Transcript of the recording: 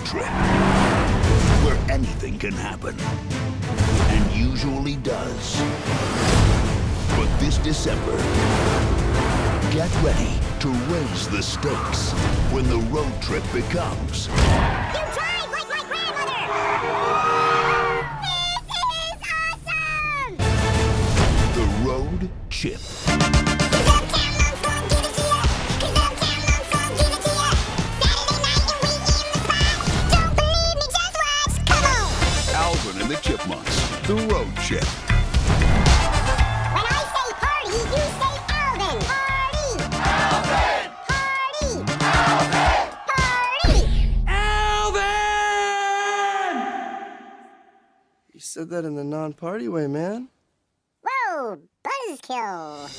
trip, where anything can happen, and usually does. But this December, get ready to raise the stakes when the road trip becomes... You drive like my grandmother! This is awesome! The Road Chip. Alvin and the Chipmunks, The Road Chip. When I say party, you say Alvin! Party! Alvin! Party! Alvin! Party! Alvin! You said that in the non-party way, man. Whoa! Buzzkill!